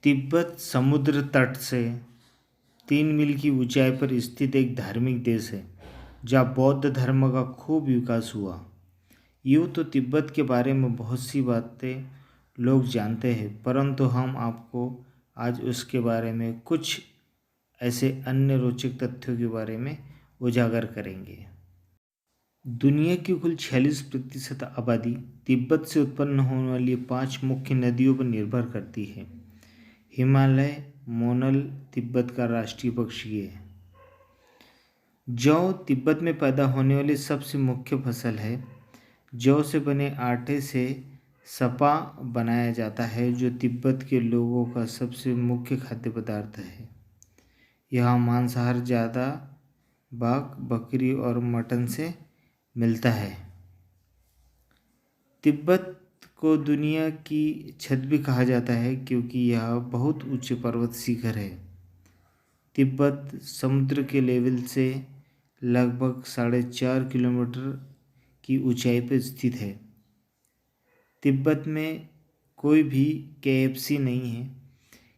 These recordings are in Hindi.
तिब्बत समुद्र तट से 3 मील की ऊंचाई पर स्थित एक धार्मिक देश है जहाँ बौद्ध धर्म का खूब विकास हुआ। यूँ तो तिब्बत के बारे में बहुत सी बातें लोग जानते हैं, परंतु हम आपको आज उसके बारे में कुछ ऐसे अन्य रोचक तथ्यों के बारे में उजागर करेंगे। दुनिया की कुल 46% आबादी तिब्बत से उत्पन्न होने वाली 5 मुख्य नदियों पर निर्भर करती है। हिमालय मोनल तिब्बत का राष्ट्रीय पक्षी है। जौ तिब्बत में पैदा होने वाली सबसे मुख्य फसल है। जौ से बने आटे से सपा बनाया जाता है, जो तिब्बत के लोगों का सबसे मुख्य खाद्य पदार्थ है। यहाँ मांसाहार ज़्यादा बाघ, बकरी और मटन से मिलता है। तिब्बत को दुनिया की छत भी कहा जाता है क्योंकि यह बहुत ऊंचे पर्वत शिखर है। तिब्बत समुद्र के लेवल से लगभग 4.5 किलोमीटर की ऊंचाई पर स्थित है। तिब्बत में कोई भी KFC नहीं है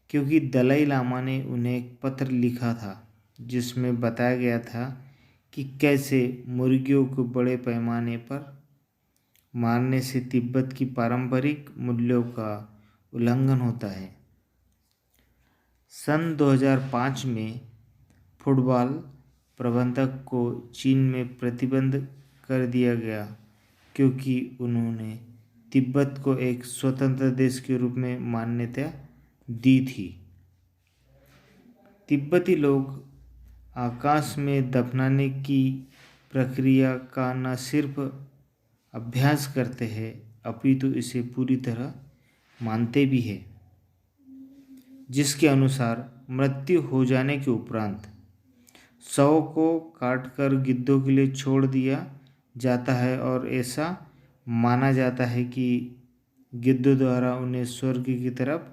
क्योंकि दलाई लामा ने उन्हें एक पत्र लिखा था जिसमें बताया गया था कि कैसे मुर्गियों को बड़े पैमाने पर मारने से तिब्बत की पारंपरिक मूल्यों का उल्लंघन होता है। सन 2005 में फुटबॉल प्रबंधक को चीन में प्रतिबंध कर दिया गया क्योंकि उन्होंने तिब्बत को एक स्वतंत्र देश के रूप में मान्यता दी थी। तिब्बती लोग आकाश में दफनाने की प्रक्रिया का न सिर्फ अभ्यास करते हैं अपितु इसे पूरी तरह मानते भी हैं, जिसके अनुसार मृत्यु हो जाने के उपरांत शव को काटकर गिद्धों के लिए छोड़ दिया जाता है और ऐसा माना जाता है कि गिद्धों द्वारा उन्हें स्वर्ग की तरफ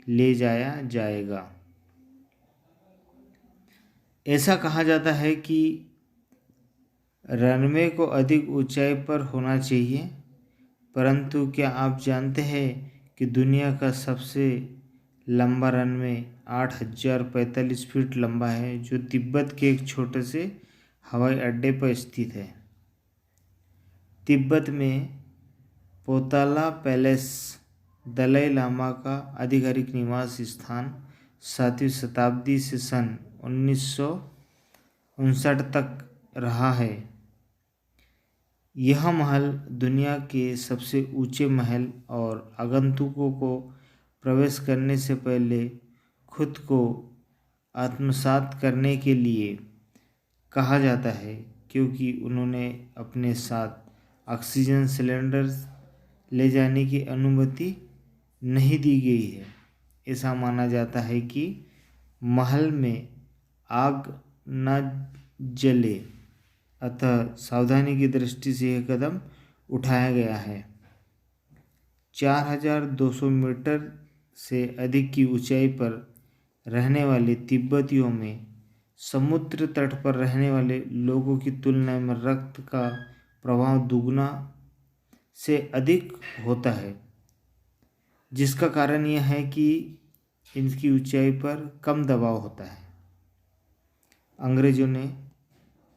ले जाया जाएगा। ऐसा कहा जाता है कि रनवे को अधिक ऊंचाई पर होना चाहिए, परंतु क्या आप जानते हैं कि दुनिया का सबसे लंबा रनवे 8,045 फीट लंबा है, जो तिब्बत के एक छोटे से हवाई अड्डे पर स्थित है। तिब्बत में पोताला पैलेस दलाई लामा का आधिकारिक निवास स्थान 7वीं शताब्दी से सन 1959 तक रहा है। यह महल दुनिया के सबसे ऊंचे महल और आगंतुकों को प्रवेश करने से पहले खुद को आत्मसात करने के लिए कहा जाता है क्योंकि उन्होंने अपने साथ ऑक्सीजन सिलेंडर ले जाने की अनुमति नहीं दी गई है। ऐसा माना जाता है कि महल में आग न जले, अतः सावधानी की दृष्टि से यह कदम उठाया गया है। 4,200 मीटर से अधिक की ऊंचाई पर रहने वाले तिब्बतियों में समुद्र तट पर रहने वाले लोगों की तुलना में रक्त का प्रवाह दुगना से अधिक होता है, जिसका कारण यह है कि इनकी ऊंचाई पर कम दबाव होता है। अंग्रेजों ने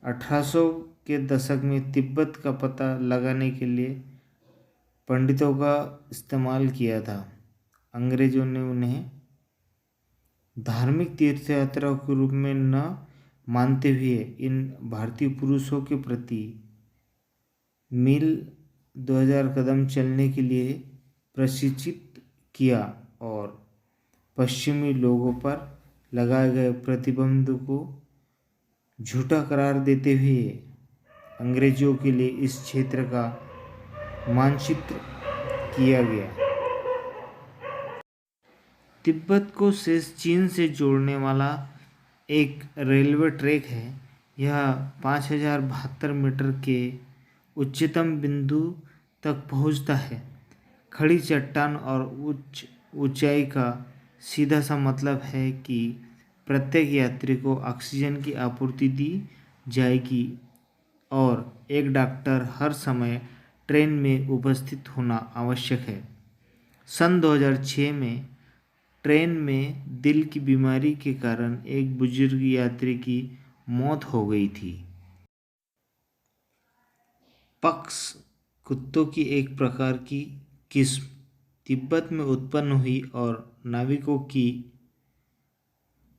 1800 के दशक में तिब्बत का पता लगाने के लिए पंडितों का इस्तेमाल किया था। अंग्रेजों ने उन्हें धार्मिक तीर्थयात्रा के रूप में न मानते हुए इन भारतीय पुरुषों के प्रति मील 2000 कदम चलने के लिए प्रशिक्षित किया और पश्चिमी लोगों पर लगाए गए प्रतिबंध को झूठा करार देते हुए अंग्रेजों के लिए इस क्षेत्र का मानचित्र किया गया। तिब्बत को शेष चीन से जोड़ने वाला एक रेलवे ट्रैक है। यह 5,072 मीटर के उच्चतम बिंदु तक पहुंचता है। खड़ी चट्टान और उच्च ऊंचाई का सीधा सा मतलब है कि प्रत्येक यात्री को ऑक्सीजन की आपूर्ति दी जाएगी और एक डॉक्टर हर समय ट्रेन में उपस्थित होना आवश्यक है। सन 2006 में ट्रेन में दिल की बीमारी के कारण एक बुजुर्ग यात्री की मौत हो गई थी। पक्स कुत्तों की एक प्रकार की किस्म तिब्बत में उत्पन्न हुई और नाविकों की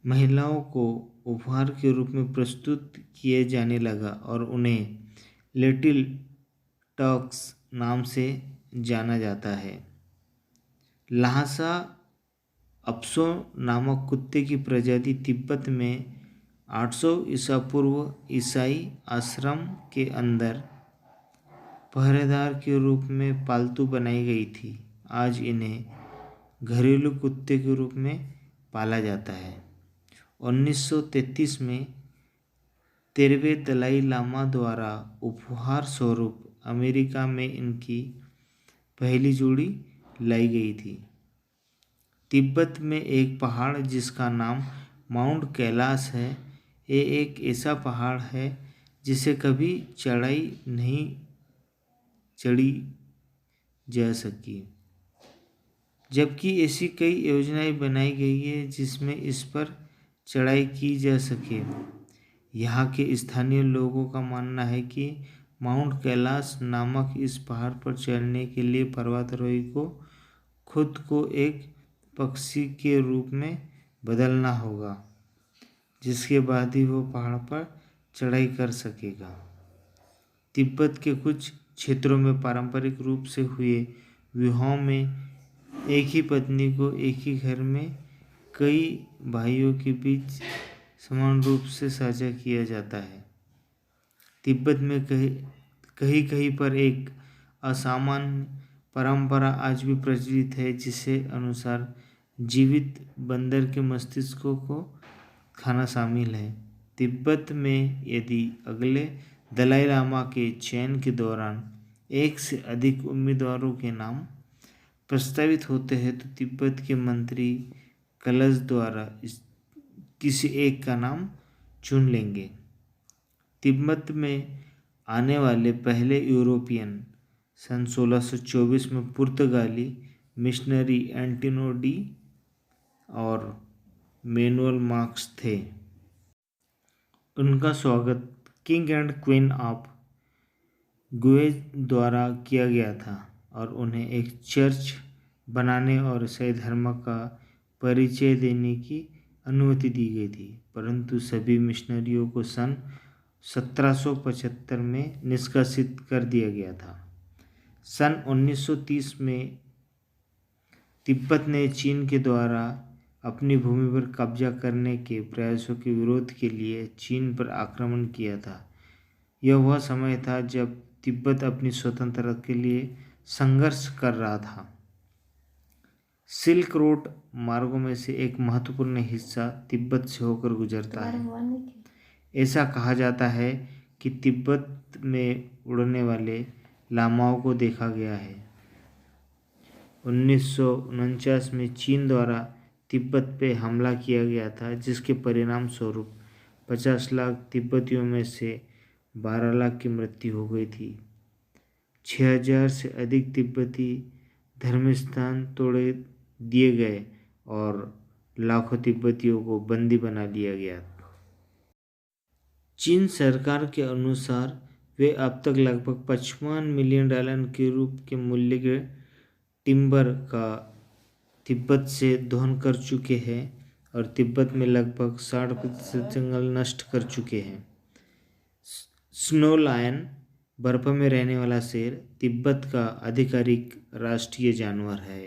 महिलाओं को उपहार के रूप में प्रस्तुत किए जाने लगा और उन्हें लिटिल टर्क्स नाम से जाना जाता है। ल्हासा अप्सो नामक कुत्ते की प्रजाति तिब्बत में 800 ईसा पूर्व ईसाई आश्रम के अंदर पहरेदार के रूप में पालतू बनाई गई थी। आज इन्हें घरेलू कुत्ते के रूप में पाला जाता है। 1933 में 13वें दलाई लामा द्वारा उपहार स्वरूप अमेरिका में इनकी पहली जोड़ी लाई गई थी। तिब्बत में एक पहाड़ जिसका नाम माउंट कैलाश है, ये एक ऐसा पहाड़ है जिसे कभी चढ़ाई नहीं चढ़ी जा सकी, जबकि ऐसी कई योजनाएं बनाई गई है जिसमें इस पर चढ़ाई की जा सके। यहाँ के स्थानीय लोगों का मानना है कि माउंट कैलाश नामक इस पहाड़ पर चढ़ने के लिए पर्वतारोही को खुद को एक पक्षी के रूप में बदलना होगा, जिसके बाद ही वो पहाड़ पर चढ़ाई कर सकेगा। तिब्बत के कुछ क्षेत्रों में पारंपरिक रूप से हुए विवाहों में एक ही पत्नी को एक ही घर में कई भाइयों के बीच समान रूप से साझा किया जाता है। तिब्बत में कहीं कहीं पर एक असामान्य परंपरा आज भी प्रचलित है, जिसे अनुसार जीवित बंदर के मस्तिष्कों को खाना शामिल है। तिब्बत में यदि अगले दलाई लामा के चयन के दौरान एक से अधिक उम्मीदवारों के नाम प्रस्तावित होते हैं तो तिब्बत के मंत्री कलश द्वारा किसी एक का नाम चुन लेंगे। तिब्बत में आने वाले पहले यूरोपियन सन 1624 में पुर्तगाली मिशनरी एंटोनियो डी और मैनुअल मार्क्स थे। उनका स्वागत किंग एंड क्वीन ऑफ गुएज द्वारा किया गया था और उन्हें एक चर्च बनाने और ईसाई धर्म का परिचय देने की अनुमति दी गई थी, परंतु सभी मिशनरियों को सन 1775 में निष्कासित कर दिया गया था। सन 1930 में तिब्बत ने चीन के द्वारा अपनी भूमि पर कब्जा करने के प्रयासों के विरोध के लिए चीन पर आक्रमण किया था। यह वह समय था जब तिब्बत अपनी स्वतंत्रता के लिए संघर्ष कर रहा था। सिल्क रोड मार्गों में से एक महत्वपूर्ण हिस्सा तिब्बत से होकर गुजरता है। ऐसा कहा जाता है कि तिब्बत में उड़ने वाले लामाओं को देखा गया है। 1949 में चीन द्वारा तिब्बत पे हमला किया गया था, जिसके परिणाम स्वरूप 50 लाख तिब्बतियों में से 12 लाख की मृत्यु हो गई थी। 6000 से अधिक तिब्बती धर्मस्थान तोड़े दिए गए और लाखों तिब्बतियों को बंदी बना लिया गया। चीन सरकार के अनुसार वे अब तक लगभग $55 मिलियन के रूप के मूल्य के टिम्बर का तिब्बत से दोहन कर चुके हैं और तिब्बत में लगभग 60% जंगल नष्ट कर चुके हैं। स्नो लायन बर्फ में रहने वाला शेर तिब्बत का आधिकारिक राष्ट्रीय जानवर है।